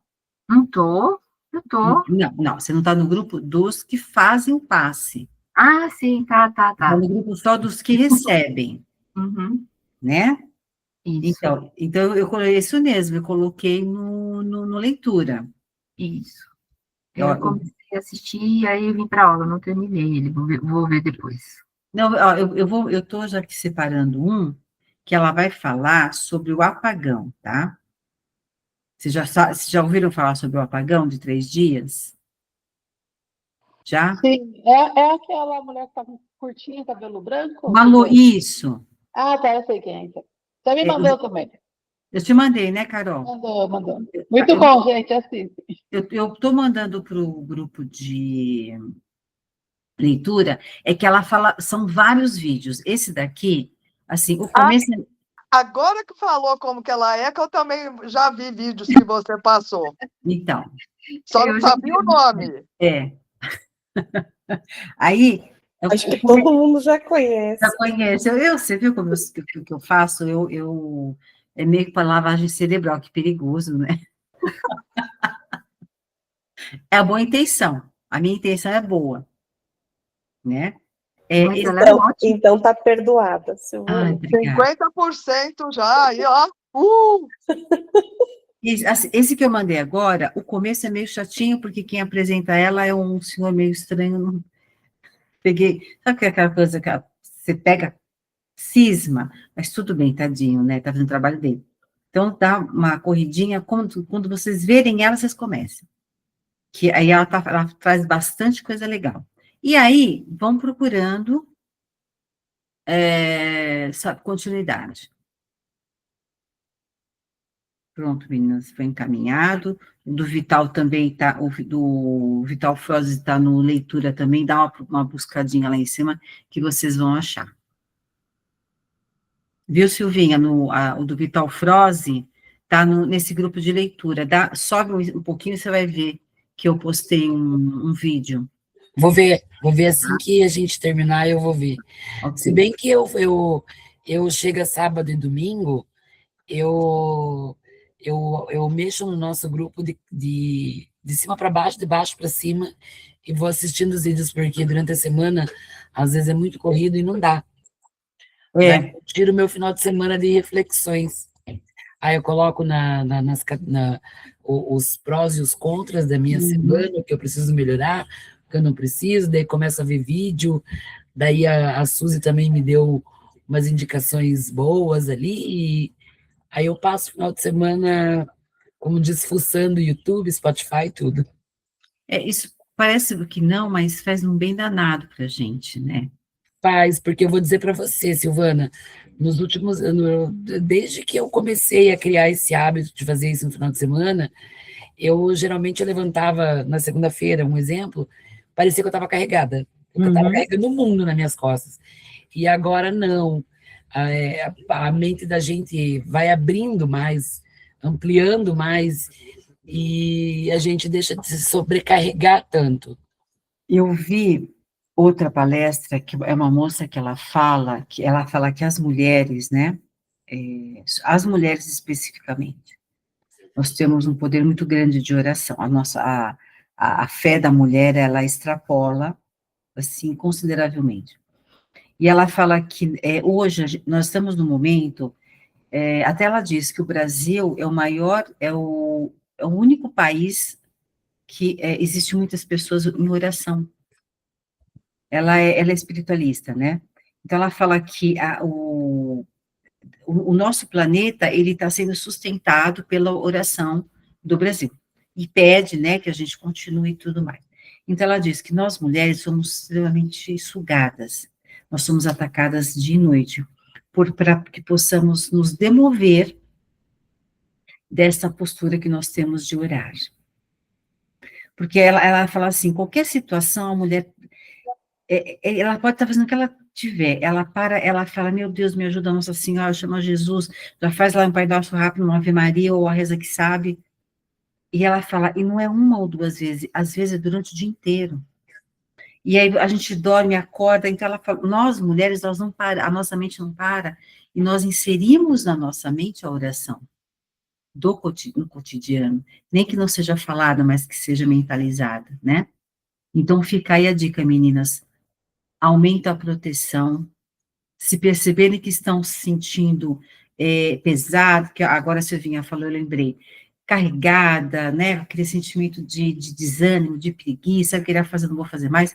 Não tô, eu tô. Não, você não está no grupo dos que fazem o passe. Ah, sim, tá. Está no grupo só dos que recebem. Né? Isso. Então eu coloquei isso mesmo, eu coloquei no leitura. Isso. Eu comecei a assistir, aí eu vim para aula, não terminei ele, vou ver depois. Não, eu estou já aqui separando um, que ela vai falar sobre o apagão, tá? Vocês já ouviram falar sobre o apagão de 3 dias? Já? Sim, é aquela mulher que tá com curtinho, cabelo branco? Isso. Ah, tá, eu sei quem é. Então. Você me mandou também. Eu te mandei, né, Carol? Mandou. Muito bom, gente, assiste. Eu estou mandando para o grupo de leitura, é que ela fala, são vários vídeos. Esse daqui, assim, o começo... Agora que falou como que ela é, que eu também já vi vídeos que você passou. Então... Só não sabia o nome. É. Aí... Acho que todo mundo já conhece. Já conhece. Você viu como que eu faço? É meio que para lavagem cerebral, que perigoso, né? É a boa intenção. A minha intenção é boa, né? Mas ela é ótima. Então tá perdoada, Silvana. 50% já, aí, ó. Esse que eu mandei agora, o começo é meio chatinho, porque quem apresenta ela é um senhor meio estranho. Não peguei. Sabe aquela coisa que você pega cisma, mas tudo bem, tadinho, né? Tá fazendo o trabalho dele. Então, dá uma corridinha, quando vocês verem ela, vocês comecem. Que aí ela traz bastante coisa legal. E aí, vão procurando continuidade. Pronto, meninas, foi encaminhado. O do Vital também está, do Vital Froze está no leitura também, dá uma buscadinha lá em cima, que vocês vão achar. Viu, Silvinha? O do Vital Froze está nesse grupo de leitura. Sobe um pouquinho, você vai ver que eu postei um vídeo. Vou ver assim que a gente terminar, eu vou ver. Okay. Se bem que eu chego sábado e domingo, eu mexo no nosso grupo de cima para baixo, de baixo para cima, e vou assistindo os vídeos, porque durante a semana, às vezes é muito corrido e não dá. Eu tiro meu final de semana de reflexões. Aí eu coloco os prós e os contras da minha semana, o que eu preciso melhorar, o que eu não preciso, daí começo a ver vídeo, daí a Suzy também me deu umas indicações boas ali, e aí eu passo o final de semana, como diz, fuçando YouTube, Spotify, tudo. Isso parece que não, mas faz um bem danado pra gente, né? Faz, porque eu vou dizer para você, Silvana, nos últimos anos, desde que eu comecei a criar esse hábito de fazer isso no final de semana, eu geralmente levantava na segunda-feira, um exemplo, parecia que eu estava carregada, eu estava carregando o mundo nas minhas costas. E agora não. A mente da gente vai abrindo mais, ampliando mais, e a gente deixa de se sobrecarregar tanto. Eu vi outra palestra, que é uma moça que ela fala que as mulheres, né, as mulheres especificamente, nós temos um poder muito grande de oração. A fé da mulher, ela extrapola, assim, consideravelmente. E ela fala que hoje nós estamos no momento, até ela diz que o Brasil é o único país que existe muitas pessoas em oração. Ela é espiritualista, né? Então, ela fala que o nosso planeta, ele está sendo sustentado pela oração do Brasil, e pede, né, que a gente continue e tudo mais. Então, ela diz que nós, mulheres, somos extremamente sugadas, nós somos atacadas de noite, para que possamos nos demover dessa postura que nós temos de orar. Porque ela fala assim, qualquer situação, a mulher... ela pode estar fazendo o que ela tiver, ela fala, meu Deus, me ajuda, Nossa Senhora, chama Jesus, já faz lá um Pai Nosso rápido, uma Ave Maria, ou a reza que sabe, e ela fala, e não é uma ou duas vezes, às vezes é durante o dia inteiro, e aí a gente dorme, acorda, então ela fala, nós mulheres, nós não para, a nossa mente não para, e nós inserimos na nossa mente a oração, no cotidiano, nem que não seja falada, mas que seja mentalizada, né? Então fica aí a dica, meninas, aumenta a proteção, se perceberem que estão se sentindo pesado, que agora a Silvinha falou, eu lembrei, carregada, né, aquele sentimento de desânimo, de preguiça, querer fazer, não vou fazer mais,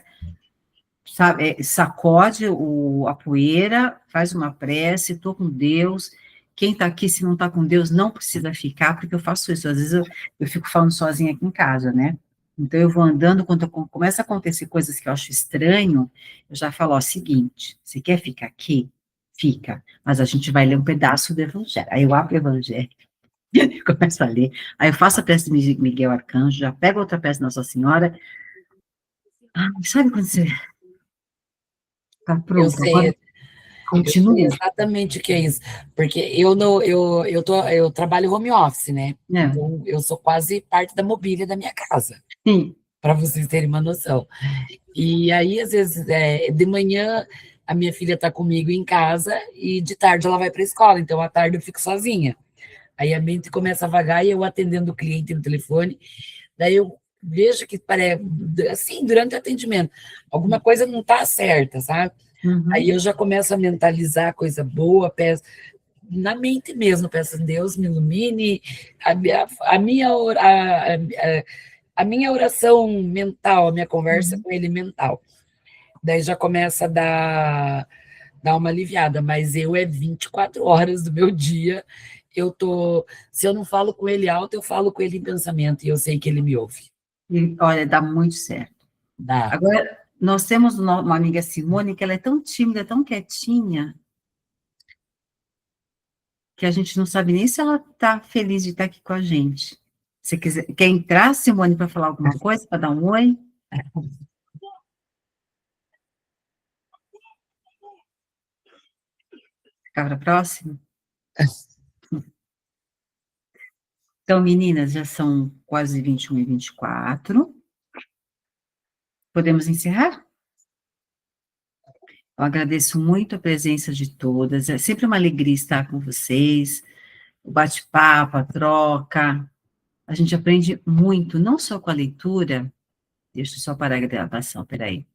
sabe, sacode a poeira, faz uma prece, estou com Deus, quem está aqui, se não está com Deus, não precisa ficar, porque eu faço isso, às vezes eu fico falando sozinha aqui em casa, né, então, eu vou andando, quando começa a acontecer coisas que eu acho estranho, eu já falo, ó, seguinte, você quer ficar aqui? Fica, mas a gente vai ler um pedaço do Evangelho. Aí eu abro o Evangelho, Eu começo a ler, aí eu faço a peça de Miguel Arcanjo, já pego outra peça de Nossa Senhora. Sabe quando você está Eu pronto? Agora sei, eu sei continua. exatamente o que é isso, porque eu não, eu trabalho home office, né? É, Então eu sou quase parte da mobília da minha casa, sim. para vocês terem uma noção. E aí, às vezes, de manhã a minha filha está comigo em casa e de tarde ela vai para a escola, então à tarde eu fico sozinha. Aí a mente começa a vagar e eu atendendo o cliente no telefone, daí eu vejo que parece, assim, durante o atendimento, alguma coisa não está certa, sabe? Aí Uhum. eu já começo a mentalizar coisa boa, peço, na mente mesmo, peço a Deus me ilumine, a minha oração mental, a minha conversa Uhum. com ele mental. Daí já começa a dar uma aliviada, mas eu 24 horas do meu dia, se eu não falo com ele alto, eu falo com ele em pensamento, e eu sei que ele me ouve. E, olha, dá muito certo. Dá. Agora, nós temos uma amiga Simone, que ela é tão tímida, tão quietinha, que a gente não sabe nem se ela está feliz de estar aqui com a gente. Se quiser, quer entrar, Simone, para falar alguma coisa, para dar um oi? Ficar para a próxima? Então, meninas, já são quase 21h24. Podemos encerrar? Eu agradeço muito a presença de todas. É sempre uma alegria estar com vocês. O bate-papo, a troca. A gente aprende muito, não só com a leitura. Deixa eu só parar a gravação, peraí.